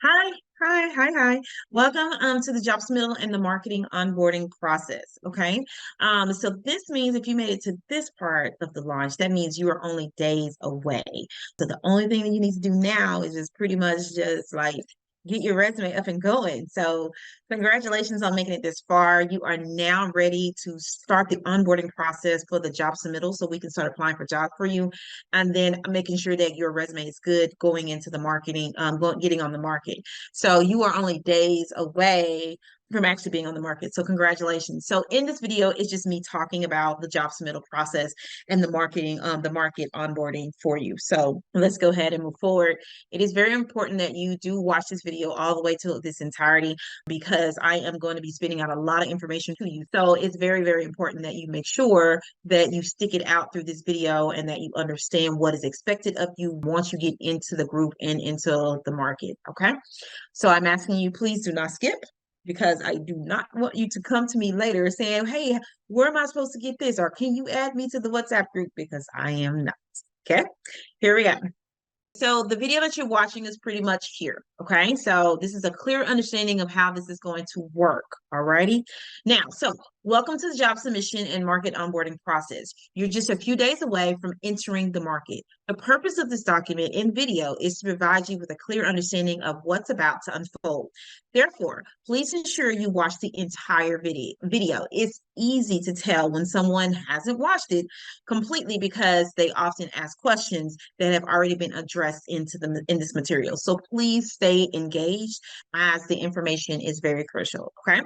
Hi. Welcome to the job submittal and the marketing onboarding process. Okay. So this means if you made it to this part of the launch, that means you are only days away. So the only thing that you need to do now is just pretty much just like get your resume up and going. So congratulations on making it this far. You are now ready to start the onboarding process for the job submittal so we can start applying for jobs for you and then making sure that your resume is good going into the marketing, getting on the market. So you are only days away from actually being on the market. So congratulations. So in this video, it's just me talking about the job submittal process and the marketing, the market onboarding for you. So let's go ahead and move forward. It is very important that you do watch this video all the way to this entirety because I am going to be spitting out a lot of information to you. So it's very important that you make sure that you stick it out through this video and that you understand what is expected of you once you get into the group and into the market. Okay. So I'm asking you, please do not skip because I do not want you to come to me later saying, hey, where am I supposed to get this? Or can you add me to the WhatsApp group? Because I am not. Okay, here we go. So the video that you're watching is pretty much here. Okay. So this is a clear understanding of how this is going to work. Alrighty. Now, so welcome to the job submission and market onboarding process. You're just a few days away from entering the market. The purpose of this document and video is to provide you with a clear understanding of what's about to unfold. Therefore, please ensure you watch the entire video. It's easy to tell when someone hasn't watched it completely because they often ask questions that have already been addressed in this material. So please stay engaged as the information is very crucial. Okay.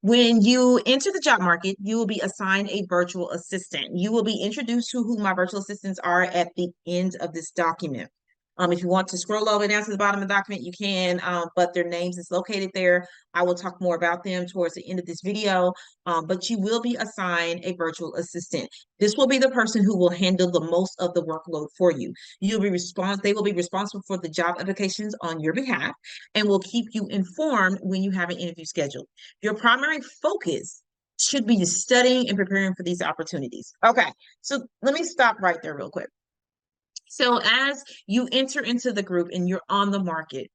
When you enter the job market, you will be assigned a virtual assistant. You will be introduced to who my virtual assistants are at the end of this document. If you want to scroll over down to the bottom of the document, you can, but their names is located there. I will talk more about them towards the end of this video, but you will be assigned a virtual assistant. This will be the person who will handle the most of the workload for you. They will be responsible for the job applications on your behalf and will keep you informed when you have an interview scheduled. Your primary focus should be studying and preparing for these opportunities. Okay, so let me stop right there real quick. So as you enter into the group and you're on the market,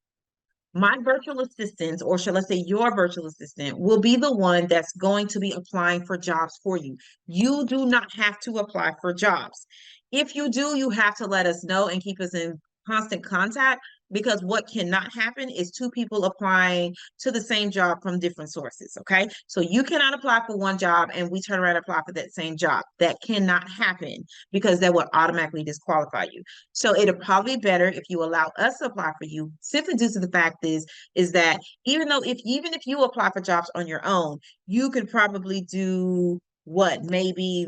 my virtual assistant, or shall I say your virtual assistant, will be the one that's going to be applying for jobs for you. You do not have to apply for jobs. If you do, you have to let us know and keep us in constant contact because what cannot happen is two people applying to the same job from different sources. Okay. So you cannot apply for one job and we turn around and apply for that same job. That cannot happen because that would automatically disqualify you. So it'll probably be better if you allow us to apply for you, simply due to the fact is that even if you apply for jobs on your own, you could probably do what, maybe,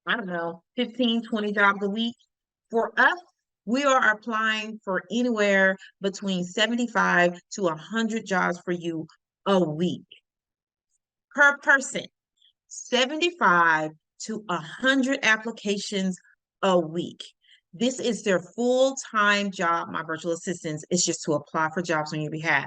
I don't know, 15, 20 jobs a week. For us, we are applying for anywhere between 75 to 100 jobs for you a week per person. 75 to 100 applications a week. This is their full-time job, my virtual assistants, is just to apply for jobs on your behalf.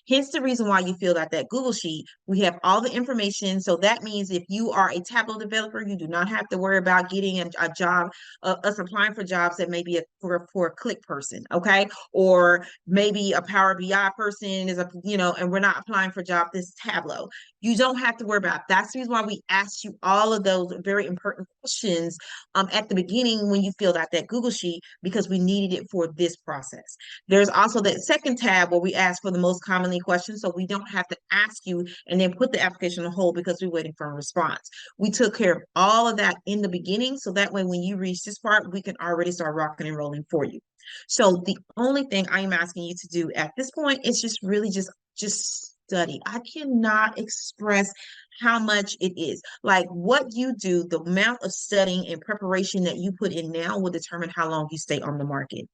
Hence the reason why you fill out that Google Sheet. We have all the information. So that means if you are a Tableau developer, you do not have to worry about getting a job, us applying for jobs that may be for a click person, okay? Or maybe a Power BI person is and we're not applying for job this Tableau. You don't have to worry about it. That's the reason why we asked you all of those very important questions at the beginning when you filled out that Google Sheet because we needed it for this process. There's also that second tab where we ask for the most commonly questions, so we don't have to ask you and then put the application on hold because we're waiting for a response. We took care of all of that in the beginning, so that way when you reach this part, we can already start rocking and rolling for you. So the only thing I am asking you to do at this point is just really just study. I cannot express how much it is. Like what you do, the amount of studying and preparation that you put in now will determine how long you stay on the market.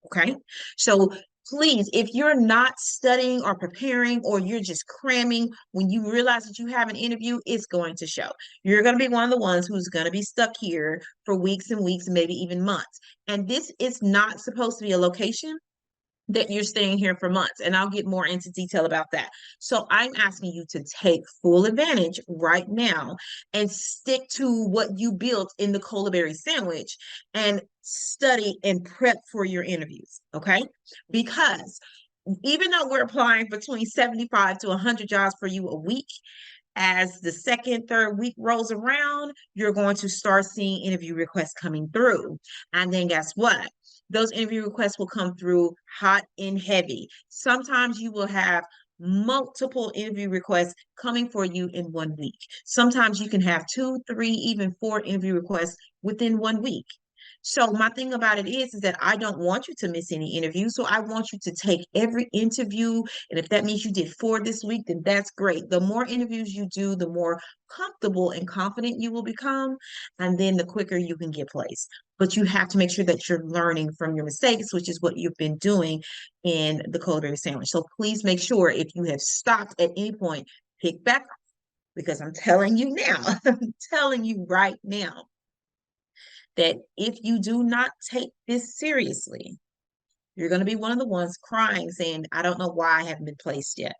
Okay. So please, if you're not studying or preparing or you're just cramming, when you realize that you have an interview, it's going to show. You're going to be one of the ones who's going to be stuck here for weeks and weeks, maybe even months. And this is not supposed to be a location that you're staying here for months. And I'll get more into detail about that. So I'm asking you to take full advantage right now and stick to what you built in the Cola Berry sandwich and study and prep for your interviews. Okay. Because even though we're applying between 75 to 100 jobs for you a week, as the second, third week rolls around, you're going to start seeing interview requests coming through. And then guess what? Those interview requests will come through hot and heavy. Sometimes you will have multiple interview requests coming for you in 1 week. Sometimes you can have two, three, even four interview requests within 1 week. So my thing about it is that I don't want you to miss any interviews. So I want you to take every interview. And if that means you did four this week, then that's great. The more interviews you do, the more comfortable and confident you will become. And then the quicker you can get placed. But you have to make sure that you're learning from your mistakes, which is what you've been doing in the Culinary Sandwich. So please make sure if you have stopped at any point, pick back up, because I'm telling you now, I'm telling you right now, that if you do not take this seriously, you're going to be one of the ones crying, saying, I don't know why I haven't been placed yet.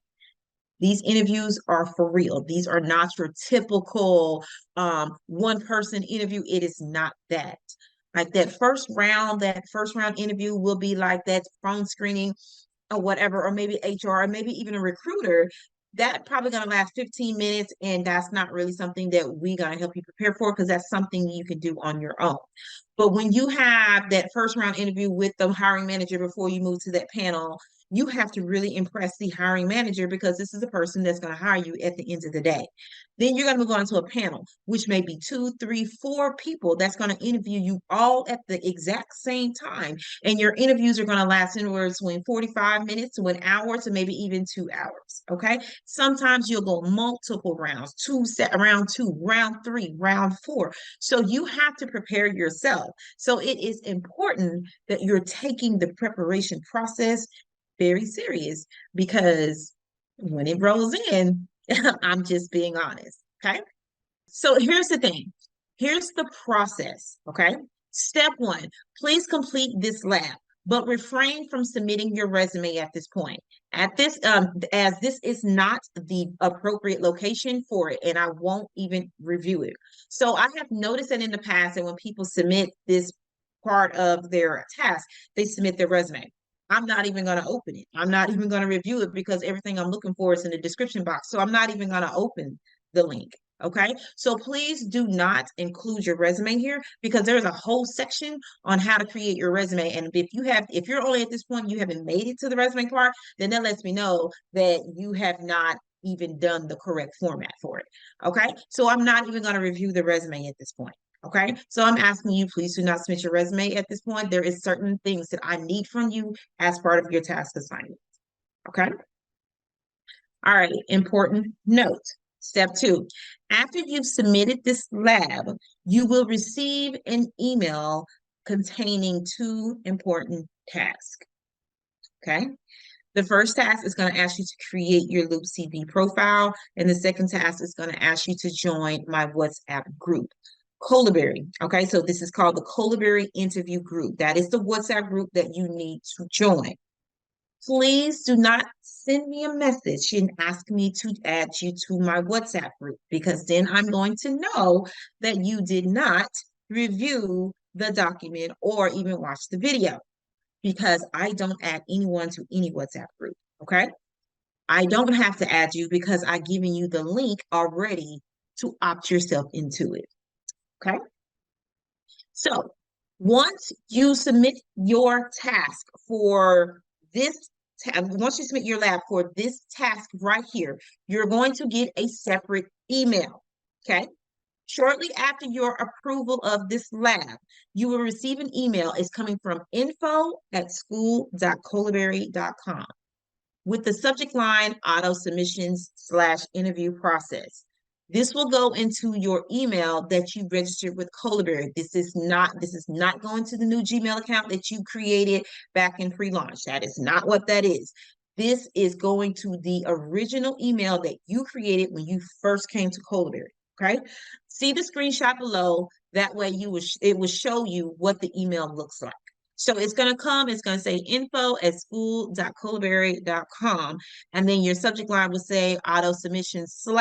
These interviews are for real. These are not your typical one person interview. It is not that. Like that first round interview will be like that phone screening or whatever, or maybe HR, or maybe even a recruiter. That probably going to last 15 minutes, and that's not really something that we going to help you prepare for, because that's something you can do on your own. But when you have that first round interview with the hiring manager before you move to that panel, you have to really impress the hiring manager, because this is the person that's going to hire you at the end of the day. Then you're going to move on to a panel, which may be two, three, four people that's going to interview you all at the exact same time. And your interviews are going to last anywhere between 45 minutes to an hour to maybe even 2 hours. Okay. Sometimes you'll go multiple rounds, round two, round three, round four. So you have to prepare yourself. So it is important that you're taking the preparation process very serious, because when it rolls in, I'm just being honest. Okay. So here's the thing. Here's the process. Okay. Step one, please complete this lab, but refrain from submitting your resume at this point. As this is not the appropriate location for it, and I won't even review it. So I have noticed that in the past that when people submit this part of their task, they submit their resume. I'm not even going to open it. I'm not even going to review it, because everything I'm looking for is in the description box. So I'm not even going to open the link. Okay. So please do not include your resume here, because there's a whole section on how to create your resume. And if you're only at this point, you haven't made it to the resume part, then that lets me know that you have not even done the correct format for it. Okay. So I'm not even going to review the resume at this point. Okay. So I'm asking you, please do not submit your resume at this point. There is certain things that I need from you as part of your task assignment. Okay. All right. Important note. Step two, after you've submitted this lab, you will receive an email containing two important tasks. Okay. The first task is going to ask you to create your Loop CV profile. And the second task is going to ask you to join my WhatsApp group. Colaberry. Okay, so this is called the Colaberry interview group. That is the WhatsApp group that you need to join. Please do not send me a message and ask me to add you to my WhatsApp group, because then I'm going to know that you did not review the document or even watch the video, because I don't add anyone to any WhatsApp group. Okay. I don't have to add you, because I've given you the link already to opt yourself into it. Okay. So once you submit your task for this, once you submit your lab for this task right here, you're going to get a separate email. Okay. Shortly after your approval of this lab, you will receive an email. It's coming from info@school.colaberry.com with the subject line auto submissions / interview process. This will go into your email that you registered with Colaberry. This is not going to the new Gmail account that you created back in pre-launch. That is not what that is. This is going to the original email that you created when you first came to Colaberry. Okay. See the screenshot below. That way it will show you what the email looks like. So it's going to say info@school.colaberry.com. And then your subject line will say auto submissions /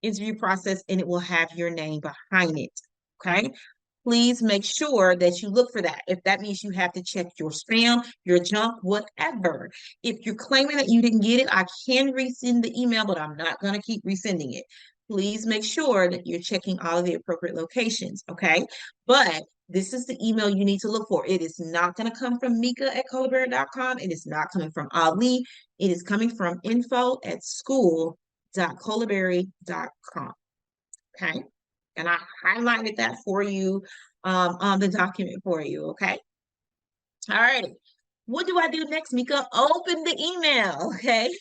interview process, and it will have your name behind it. Okay. please make sure that you look for that. If that means you have to check your spam, your junk, whatever. If you're claiming that you didn't get it, I can resend the email, but I'm not going to keep resending it. Please make sure that you're checking all of the appropriate locations, okay? But this is the email you need to look for. It is not going to come from Mika@colaberry.com. It is not coming from Ali. It is coming from info@school.colaberry.com. Okay. And I highlighted that for you on the document for you. Okay. All right. What do I do next, Mika? Open the email. Okay.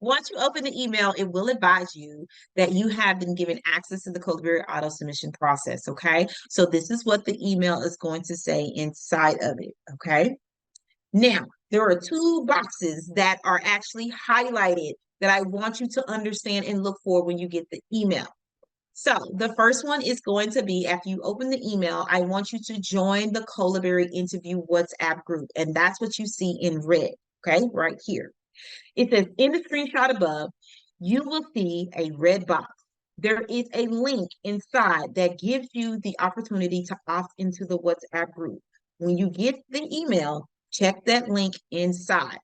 Once you open the email, it will advise you that you have been given access to the Codeberry auto submission process. Okay. So this is what the email is going to say inside of it. Okay. Now, there are two boxes that are actually highlighted that I want you to understand and look for when you get the email. So the first one is going to be, after you open the email, I want you to join the Colaberry interview WhatsApp group. And that's what you see in red, okay, right here. It says in the screenshot above, you will see a red box. There is a link inside that gives you the opportunity to opt into the WhatsApp group. When you get the email, check that link inside.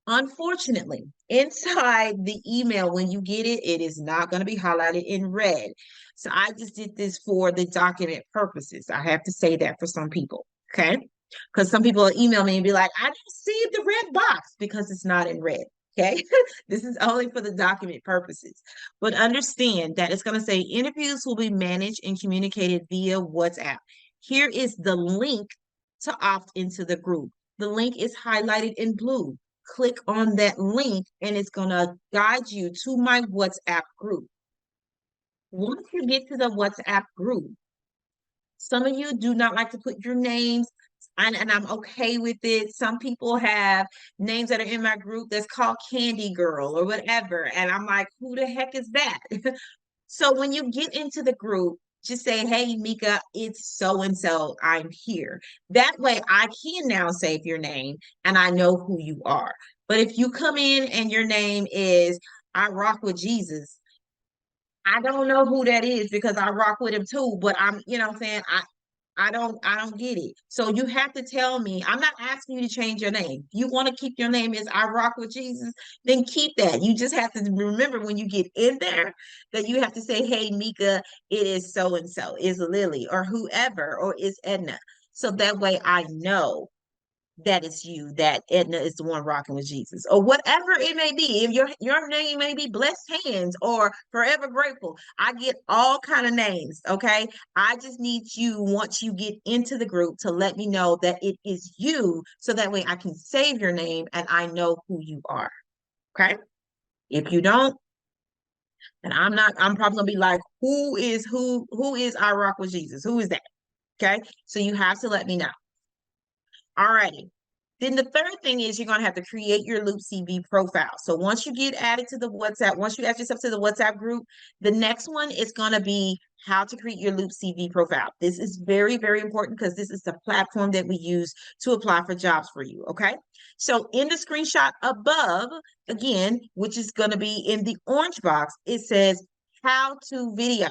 Unfortunately, inside the email, when you get it, it is not going to be highlighted in red. So I just did this for the document purposes. I have to say that for some people, okay? Because some people will email me and be like, I don't see the red box because it's not in red, okay? This is only for the document purposes. But understand that it's going to say interviews will be managed and communicated via WhatsApp. Here is the link to opt into the group. The link is highlighted in blue. Click on that link and it's going to guide you to my WhatsApp group. Once you get to the WhatsApp group, some of you do not like to put your names, and I'm okay with it. Some people have names that are in my group that's called Candy Girl or whatever. And I'm like, who the heck is that? So when you get into the group, just say, hey, Mika, it's so-and-so, I'm here. That way I can now save your name and I know who you are. But if you come in and your name is, I rock with Jesus, I don't know who that is because I rock with him too, but I'm, you know what I'm saying? I don't get it. So you have to tell me. I'm not asking you to change your name. You want to keep your name as I rock with Jesus, then keep that. You just have to remember when you get in there that you have to say, hey, Mika, it is so and so, is Lily or whoever, or is Edna. So that way I know that it's you, that Edna is the one rocking with Jesus, or whatever it may be. If your name may be Blessed Hands or Forever Grateful, I get all kind of names. Okay, I just need you, once you get into the group, to let me know that it is you, so that way I can save your name and I know who you are. Okay, if you don't, and I'm probably gonna be like, who is I rock with Jesus? Who is that? Okay, so you have to let me know. All righty. Then the third thing is you're going to have to create your Loop CV profile. So once you get added to the WhatsApp, once you add yourself to the WhatsApp group, the next one is going to be how to create your Loop CV profile. This is very, very important because this is the platform that we use to apply for jobs for you. Okay. So in the screenshot above, again, which is going to be in the orange box, it says how to video.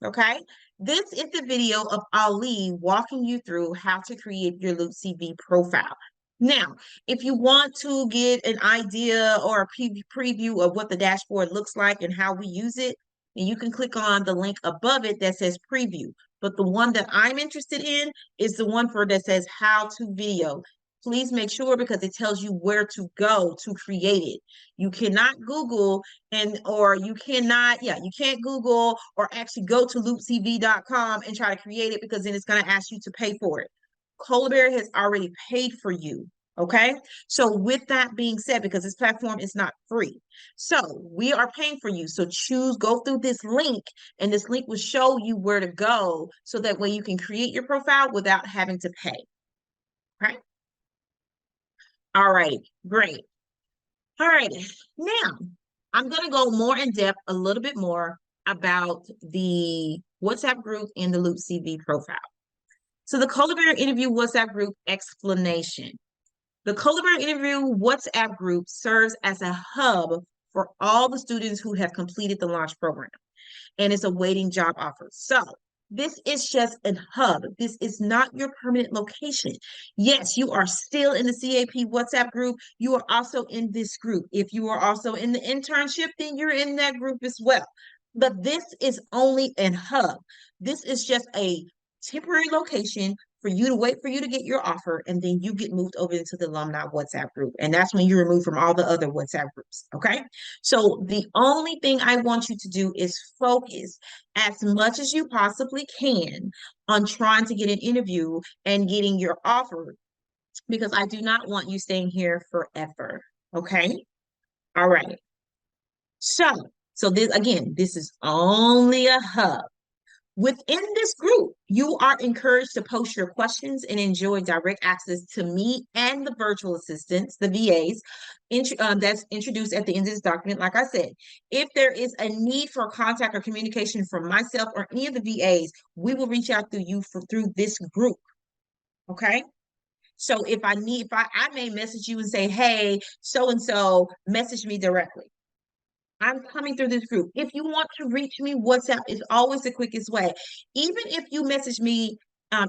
Okay. This is the video of Ali walking you through how to create your Loop CV profile. Now, if you want to get an idea or a preview of what the dashboard looks like and how we use it, then you can click on the link above it that says preview. But the one that I'm interested in is the one that says how to video. Please make sure, because it tells you where to go to create it. You cannot Google you can't Google or actually go to loopcv.com and try to create it, because then it's going to ask you to pay for it. Colaberry has already paid for you. Okay. So with that being said, because this platform is not free, so we are paying for you. So go through this link, and this link will show you where to go, so that way you can create your profile without having to pay. Okay. All right. Great. All right. Now I'm going to go more in depth, a little bit more about the WhatsApp group and the Loop CV profile. So the Colaberry Interview WhatsApp group explanation. The Colaberry Interview WhatsApp group serves as a hub for all the students who have completed the launch program and is awaiting job offers. So This is just a hub. This is not your permanent location. Yes, you are still in the CAP WhatsApp group. You are also in this group. If you are also in the internship, then you're in that group as well. But this is only a hub. This is just a temporary location for you to wait for you to get your offer, and then you get moved over into the alumni WhatsApp group. And that's when you're removed from all the other WhatsApp groups. Okay. So the only thing I want you to do is focus as much as you possibly can on trying to get an interview and getting your offer, because I do not want you staying here forever. Okay. All right. So, so this again, this is only a hub. Within this group, you are encouraged to post your questions and enjoy direct access to me and the virtual assistants, the VAs, that's introduced at the end of this document. Like I said, if there is a need for contact or communication from myself or any of the VAs, we will reach out through through this group. Okay. So if I may message you and say, hey, so and so, message me directly. I'm coming through this group. If you want to reach me, WhatsApp is always the quickest way. Even if you message me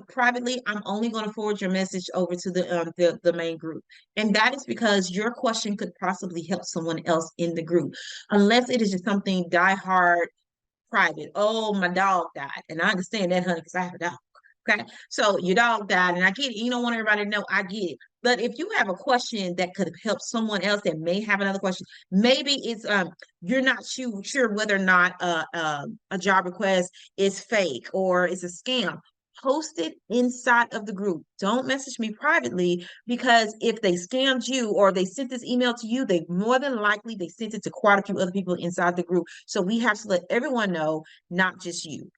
privately, I'm only going to forward your message over to the main group. And that is because your question could possibly help someone else in the group, unless it is just something diehard private. Oh, my dog died. And I understand that, honey, because I have a dog. Okay. So your dog died, and I get it. You don't want everybody to know. I get it. But if you have a question that could help someone else that may have another question, maybe it's you're not sure whether or not a job request is fake or it's a scam. Post it inside of the group. Don't message me privately, because if they scammed you or they sent this email to you, they more than likely they sent it to quite a few other people inside the group. So we have to let everyone know, not just you.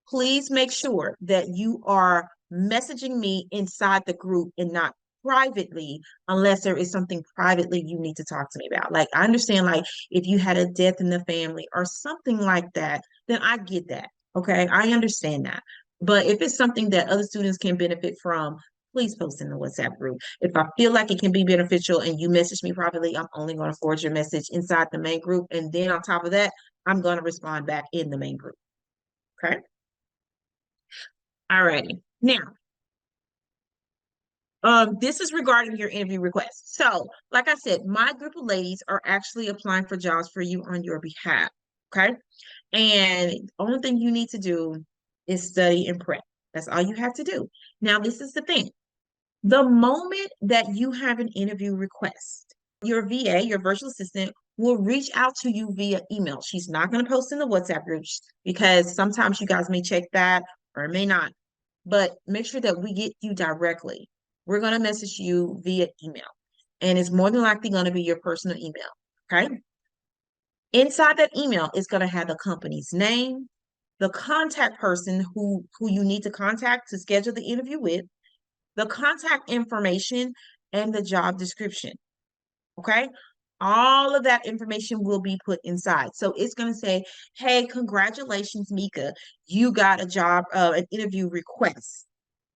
Please make sure that you are messaging me inside the group and not privately, unless there is something privately you need to talk to me about. Like, I understand, like, if you had a death in the family or something like that, then I get that. Okay. I understand that. But if it's something that other students can benefit from, please post in the WhatsApp group. If I feel like it can be beneficial and you message me privately, I'm only going to forward your message inside the main group. And then on top of that, I'm going to respond back in the main group. Okay. All righty. Now, this is regarding your interview request. So, like I said, my group of ladies are actually applying for jobs for you on your behalf. Okay. And the only thing you need to do is study and prep. That's all you have to do. Now, this is the thing. The moment that you have an interview request, your VA, your virtual assistant, will reach out to you via email. She's not going to post in the WhatsApp groups, because sometimes you guys may check that or it may not. But make sure that we get you directly. We're going to message you via email, and it's more than likely going to be your personal email. Okay. Inside that email is going to have the company's name, the contact person who you need to contact to schedule the interview with, the contact information, and the job description. Okay. All of that information will be put inside. So it's going to say, hey, congratulations, Mika. You got a job, an interview request.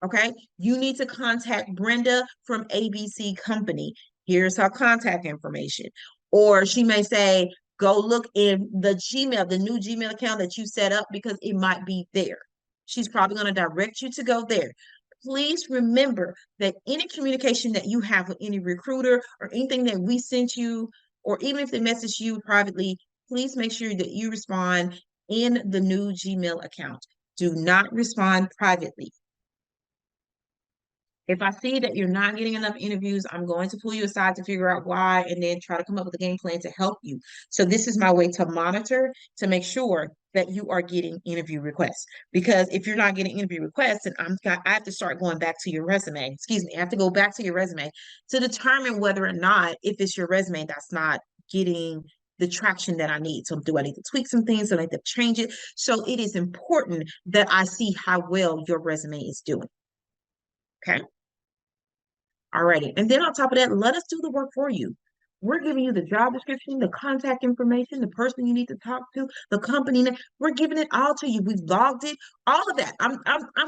Okay. You need to contact Brenda from ABC Company. Here's her contact information. Or she may say, go look in the Gmail, the new Gmail account that you set up, because it might be there. She's probably going to direct you to go there. Please remember that any communication that you have with any recruiter or anything that we sent you, or even if they message you privately, please make sure that you respond in the new Gmail account. Do not respond privately. If I see that you're not getting enough interviews, I'm going to pull you aside to figure out why, and then try to come up with a game plan to help you. So this is my way to monitor, to make sure that you are getting interview requests. Because if you're not getting interview requests, then I have to start going back to your resume. Excuse me, I have to go back to your resume to determine whether or not, if it's your resume that's not getting the traction that I need. So do I need to tweak some things? Do I need to change it? So it is important that I see how well your resume is doing. Okay. Alrighty. And then on top of that, let us do the work for you. We're giving you the job description, the contact information, the person you need to talk to, the company name. We're giving it all to you. We've logged it, all of that. I'm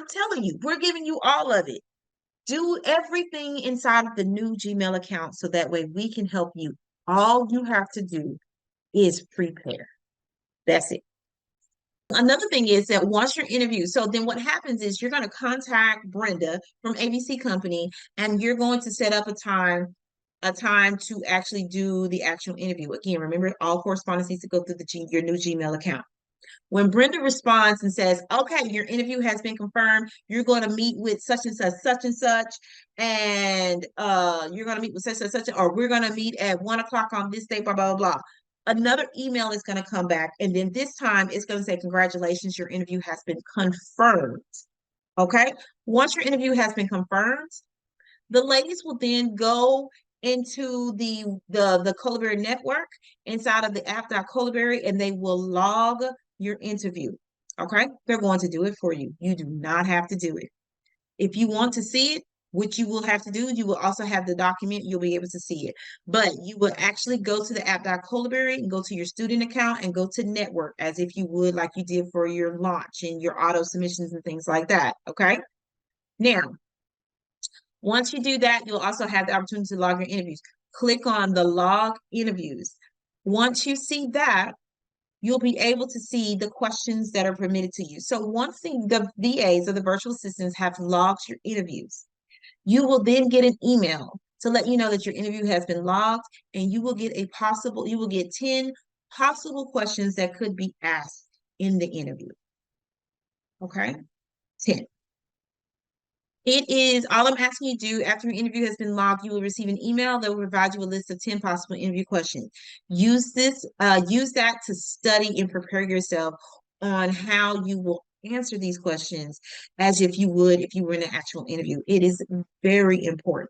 telling you, we're giving you all of it. Do everything inside of the new Gmail account so that way we can help you. All you have to do is prepare. That's it. Another thing is that once you're interviewed, so then what happens is you're going to contact Brenda from ABC Company, and you're going to set up a time to actually do the actual interview. Again, remember, all correspondence needs to go through your new Gmail account. When Brenda responds and says, okay, your interview has been confirmed, you're going to meet with such and such, and you're going to meet with such and such, or we're going to meet at 1 o'clock on this day, blah, blah, blah. Another email is going to come back, and then this time it's going to say, congratulations, your interview has been confirmed. Okay. Once your interview has been confirmed, the ladies will then go into the Colberry network inside of the app.colberry, and they will log your interview. Okay, they're going to do it for you. You do not have to do it. If you want to see it, which you will have to do, you will also have the document, you'll be able to see it. But you will actually go to the app.colberry and go to your student account and go to network as if you would like you did for your launch and your auto submissions and things like that. Okay. Now, once you do that, you'll also have the opportunity to log your interviews. Click on the log interviews. Once you see that, you'll be able to see the questions that are permitted to you. So once the VAs or the virtual assistants have logged your interviews, you will then get an email to let you know that your interview has been logged, and you will get 10 possible questions that could be asked in the interview. Okay, 10. It is all I'm asking you to do after your interview has been logged. You will receive an email that will provide you a list of 10 possible interview questions. Use that to study and prepare yourself on how you will answer these questions as if you would if you were in an actual interview. It is very important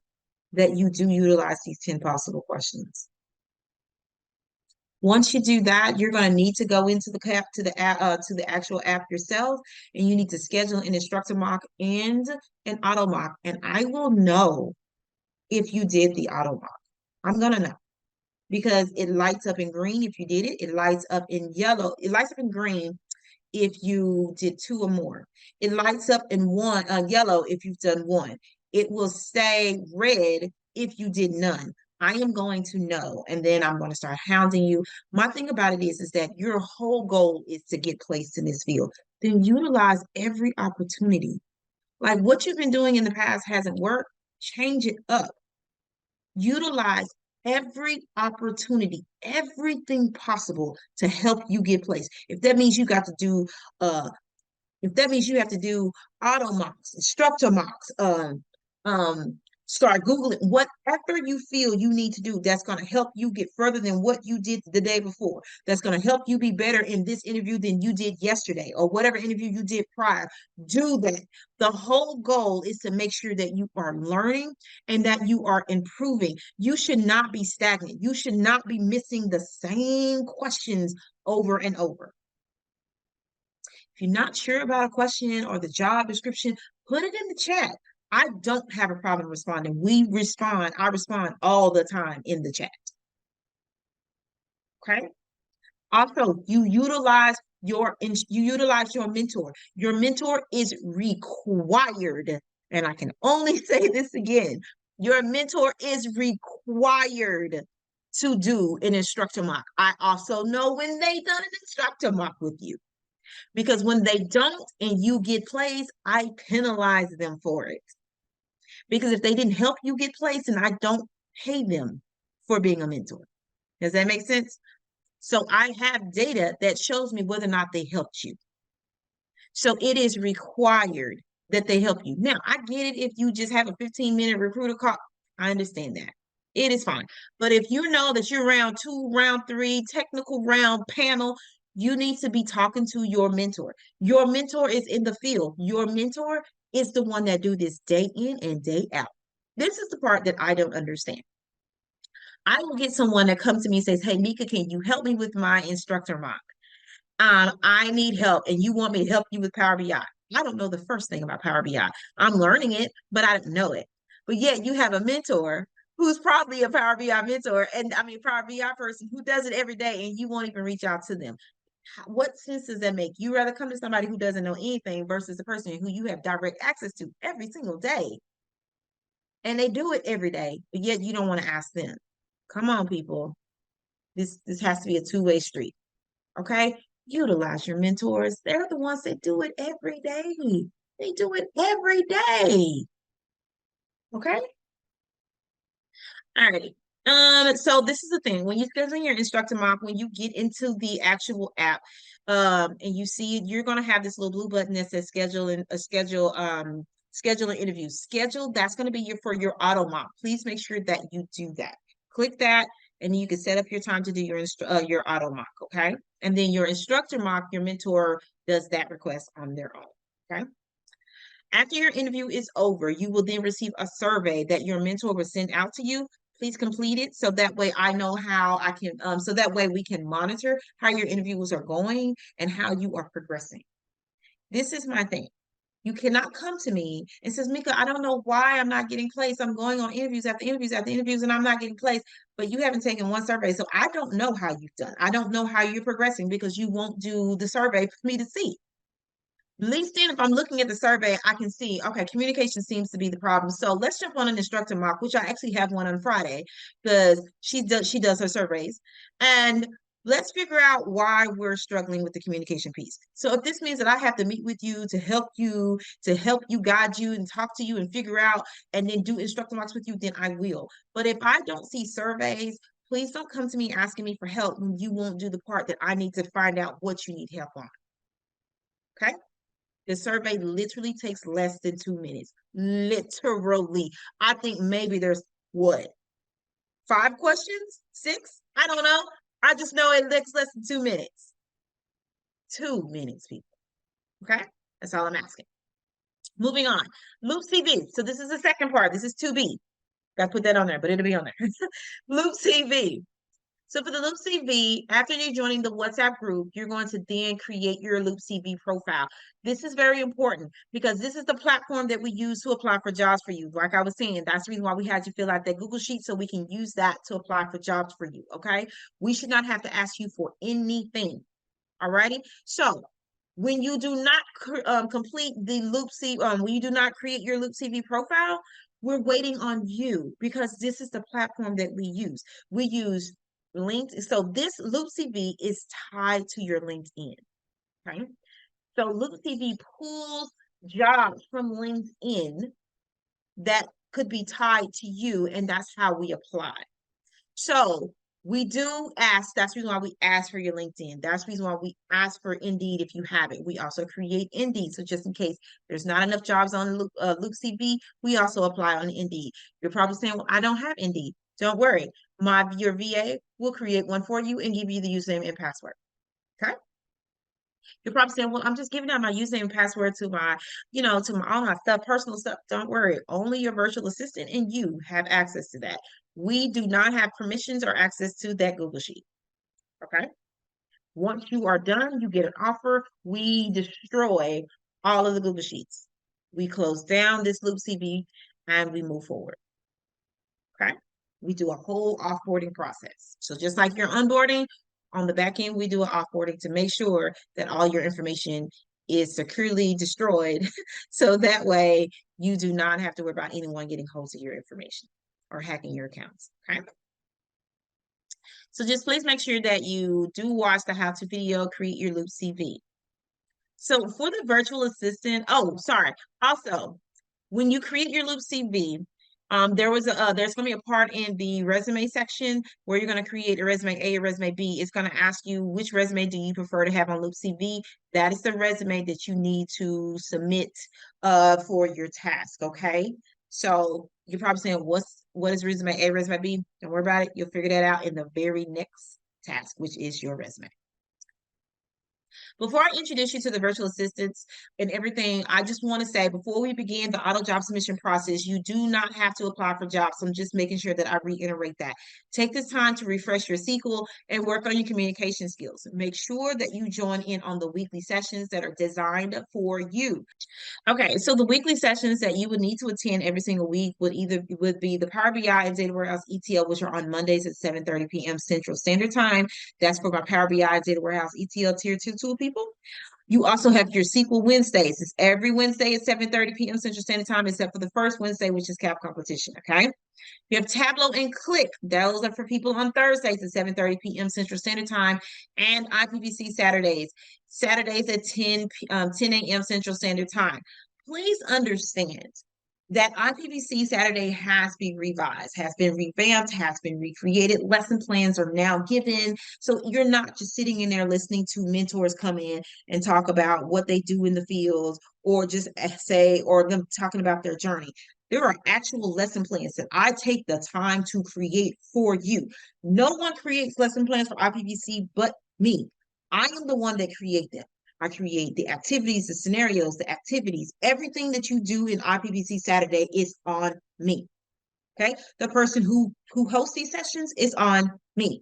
that you do utilize these 10 possible questions. Once you do that, you're going to need to go into the actual app yourself, and you need to schedule an instructor mock and an auto mock. And I will know if you did the auto mock. I'm gonna know because it lights up in green if you did it. It lights up in yellow. It lights up in green if you did 2 or more. It lights up in yellow if you've done 1. It will stay red if you did none. I am going to know, and then I'm going to start hounding you. My thing about it is that your whole goal is to get placed in this field. Then utilize every opportunity. Like what you've been doing in the past hasn't worked, change it up. Utilize every opportunity, everything possible to help you get placed. If that means you got to do if that means you have to do auto mocks, instructor mocks, start Googling whatever you feel you need to do that's going to help you get further than what you did the day before. That's going to help you be better in this interview than you did yesterday or whatever interview you did prior. Do that. The whole goal is to make sure that you are learning and that you are improving. You should not be stagnant. You should not be missing the same questions over and over. If you're not sure about a question or the job description, put it in the chat. I don't have a problem responding. I respond all the time in the chat. Okay. Also, you utilize your mentor. Your mentor is required, and I can only say this again. Your mentor is required to do an instructor mock. I also know when they done an instructor mock with you. Because when they don't and you get placed, I penalize them for it. Because if they didn't help you get placed, and I don't pay them for being a mentor. Does that make sense? So I have data that shows me whether or not they helped you. So it is required that they help you. Now, I get it if you just have a 15-minute recruiter call. I understand that. It is fine. But if you know that you're round 2, round 3, technical round panel, you need to be talking to your mentor. Your mentor is in the field. Your mentor is the one that do this day in and day out. This is the part that I don't understand. I will get someone that comes to me and says, hey, Mika, can you help me with my instructor mock? I need help, and you want me to help you with Power BI. I don't know the first thing about Power BI. I'm learning it, but I don't know it. But yet you have a mentor who's probably a Power BI mentor, and I mean Power BI person who does it every day, and you won't even reach out to them. What sense does that make? You rather come to somebody who doesn't know anything versus the person who you have direct access to every single day, and they do it every day, but yet you don't want to ask them. Come on, people. This has to be a two-way street. Okay? Utilize your mentors. They're the ones that do it every day. They do it every day. Okay. All right. So this is the thing. When you schedule your instructor mock, when you get into the actual app, and you see you're gonna have this little blue button that says schedule and schedule an interview. Schedule, that's gonna be for your auto mock. Please make sure that you do that. Click that, and you can set up your time to do your auto mock, okay? And then your instructor mock, your mentor does that request on their own. Okay. After your interview is over, you will then receive a survey that your mentor will send out to you. Please complete it so that way I know how I can, so that way we can monitor how your interviews are going and how you are progressing. This is my thing. You cannot come to me and says, Mika, I don't know why I'm not getting placed. I'm going on interviews after interviews after interviews and I'm not getting placed, but you haven't taken one survey. So I don't know how you've done. I don't know how you're progressing because you won't do the survey for me to see. At least then, if I'm looking at the survey, I can see, okay, communication seems to be the problem. So let's jump on an instructor mock, which I actually have one on Friday because she does her surveys. And let's figure out why we're struggling with the communication piece. So if this means that I have to meet with you to help you, guide you, and talk to you and figure out and then do instructor mocks with you, then I will. But if I don't see surveys, please don't come to me asking me for help when you won't do the part that I need to find out what you need help on. Okay. The survey literally takes less than 2 minutes. Literally. I think maybe there's what, 5 questions? 6? I don't know. I just know it takes less than 2 minutes. 2 minutes, people. Okay? That's all I'm asking. Moving on. Loop CV. So this is the second part. This is 2B. Got to put that on there, but it'll be on there. Loop CV. So for the Loop CV, after you're joining the WhatsApp group, you're going to then create your Loop CV profile. This is very important because this is the platform that we use to apply for jobs for you. Like I was saying, that's the reason why we had you fill out that Google Sheet so we can use that to apply for jobs for you, okay? We should not have to ask you for anything, all righty? So when you do not complete the Loop CV, when you do not create your Loop CV profile, we're waiting on you because this is the platform that we use. We use LinkedIn. So this Loop CV is tied to your LinkedIn. Okay. So Loop CV pulls jobs from LinkedIn that could be tied to you, and that's how we apply. So we do ask, that's the reason why we ask for your LinkedIn. That's the reason why we ask for Indeed if you have it. We also create Indeed. So just in case there's not enough jobs on Loop CV, we also apply on Indeed. You're probably saying, well, I don't have Indeed. Don't worry. Your VA will create one for you and give you the username and password. Okay. You're probably saying, well, I'm just giving out my username and password to my, to my all my stuff, personal stuff. Don't worry. Only your virtual assistant and you have access to that. We do not have permissions or access to that Google Sheet. Okay. Once you are done, you get an offer. We destroy all of the Google Sheets. We close down this Loop CV and we move forward. Okay. We do a whole offboarding process. So just like your onboarding, on the back end, we do an offboarding to make sure that all your information is securely destroyed. So that way you do not have to worry about anyone getting hold of your information or hacking your accounts. Okay. So just please make sure that you do watch the how-to video, create your Loop CV. So for the virtual assistant, oh, sorry. Also, when you create your Loop CV, there's going to be a part in the resume section where you're going to create a resume A or resume B. It's going to ask you which resume do you prefer to have on Loop CV. That is the resume that you need to submit for your task. Okay. So you're probably saying, what is resume A, resume B? Don't worry about it. You'll figure that out in the very next task, which is your resume. Before I introduce you to the virtual assistants and everything, I just want to say before we begin the auto job submission process, you do not have to apply for jobs. So I'm just making sure that I reiterate that. Take this time to refresh your SQL and work on your communication skills. Make sure that you join in on the weekly sessions that are designed for you. Okay, so the weekly sessions that you would need to attend every single week would be the Power BI and Data Warehouse ETL, which are on Mondays at 7:30 p.m. Central Standard Time. That's for my Power BI and Data Warehouse ETL Tier 2 tool people. You also have your SQL Wednesdays. It's every Wednesday at 7:30 p.m. Central Standard Time, except for the first Wednesday, which is CAP competition. Okay. You have Tableau and Click. Those are for people on Thursdays at 7:30 p.m. Central Standard Time, and IPPC Saturdays at 10 a.m. Central Standard Time. Please understand that IPPC Saturday has been revised, has been revamped, has been recreated. Lesson plans are now given. So you're not just sitting in there listening to mentors come in and talk about what they do in the field or just say, or them talking about their journey. There are actual lesson plans that I take the time to create for you. No one creates lesson plans for IPPC but me. I am the one that create them. I create the activities, the scenarios, the activities, everything that you do in IPPC Saturday is on me. Okay. The person who hosts these sessions is on me.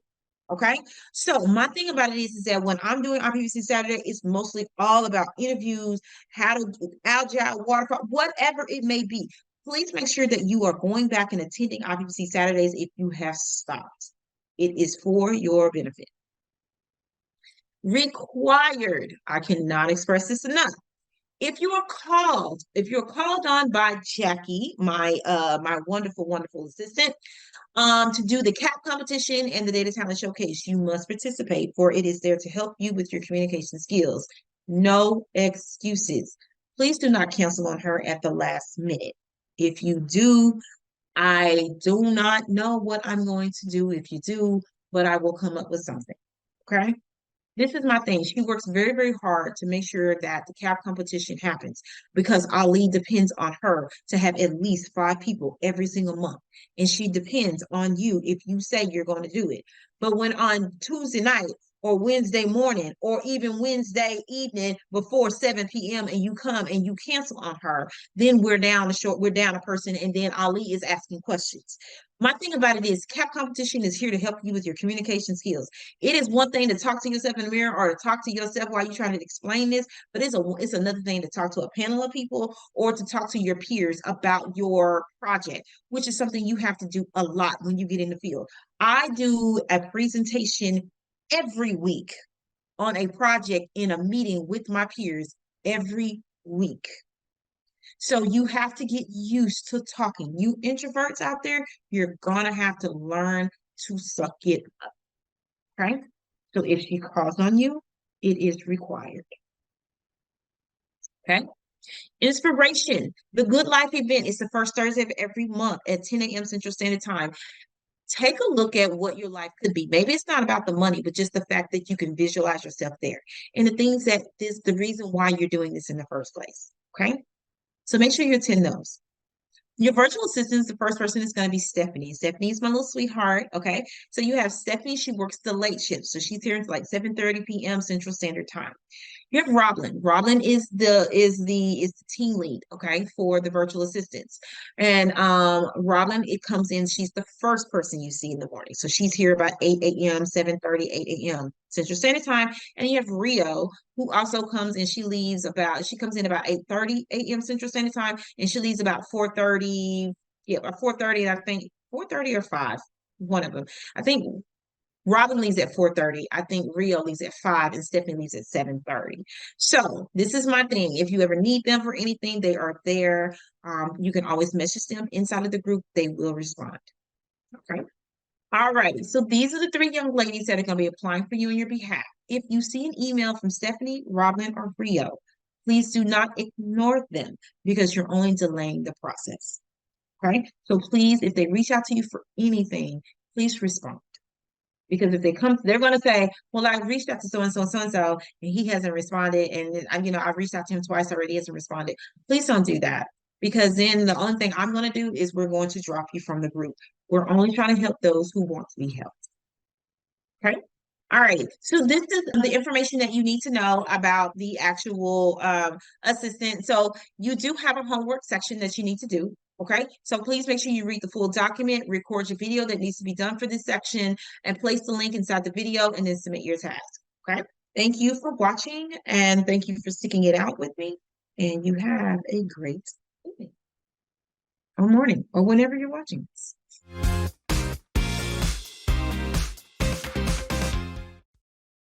Okay. So my thing about it is that when I'm doing IPPC Saturday, it's mostly all about interviews, how to do agile, waterfall, whatever it may be. Please make sure that you are going back and attending IPPC Saturdays if you have stopped. It is for your benefit. Required. I cannot express this enough. If you're called on by Jackie, my wonderful, wonderful assistant, to do the CAP competition and the Data Talent Showcase, you must participate, for it is there to help you with your communication skills. No excuses. Please do not cancel on her at the last minute. If you do, I do not know what I'm going to do if you do, but I will come up with something. Okay. This is my thing. She works very, very hard to make sure that the CAP competition happens because Ali depends on her to have at least 5 people every single month. And she depends on you if you say you're going to do it. But when on Tuesday night or Wednesday morning or even Wednesday evening before 7 p.m. and you come and you cancel on her, then we're down a person, and then Ali is asking questions. My thing about it is CAP competition is here to help you with your communication skills. It is one thing to talk to yourself in the mirror or to talk to yourself while you're trying to explain this, but it's another thing to talk to a panel of people or to talk to your peers about your project, which is something you have to do a lot when you get in the field. I do a presentation every week on a project in a meeting with my peers every week. So you have to get used to talking. You introverts out there, you're gonna have to learn to suck it up. Okay. So if she calls on you, it is required. Okay. Inspiration. The Good Life event is the first Thursday of every month at 10 a.m. Central Standard Time. Take a look at what your life could be. Maybe it's not about the money, but just the fact that you can visualize yourself there and the things that the reason why you're doing this in the first place. Okay. So make sure you attend those. Your virtual assistant, the first person is going to be Stephanie. Stephanie is my little sweetheart. Okay. So you have Stephanie. She works the late shift. So she's here until like 7:30 p.m. Central Standard Time. You have Roblin. Roblin is the team lead, okay, for the virtual assistants. And Roblin, it comes in, she's the first person you see in the morning. So she's here about 8 a.m., 7:30, 8 a.m. Central Standard Time. And you have Rio, who also comes in, she comes in about 8:30 a.m. Central Standard Time, and she leaves about 4:30, yeah, about 4:30, I think 4:30 or 5, one of them. I think Robin leaves at 4:30. I think Rio leaves at 5 and Stephanie leaves at 7:30. So this is my thing. If you ever need them for anything, they are there. You can always message them inside of the group. They will respond. Okay. All righty. So these are the 3 young ladies that are going to be applying for you on your behalf. If you see an email from Stephanie, Robin, or Rio, please do not ignore them because you're only delaying the process. Okay. So please, if they reach out to you for anything, please respond. Because if they come, they're going to say, well, I reached out to so and so and so and so, and he hasn't responded. And, I've reached out to him twice already, he hasn't responded. Please don't do that. Because then the only thing I'm going to do is we're going to drop you from the group. We're only trying to help those who want to be helped. Okay. All right. So this is the information that you need to know about the actual assistant. So you do have a homework section that you need to do. Okay. So please make sure you read the full document, record your video that needs to be done for this section, and place the link inside the video and then submit your task. Okay. Thank you for watching and thank you for sticking it out with me. And you have a great evening or morning or whenever you're watching this.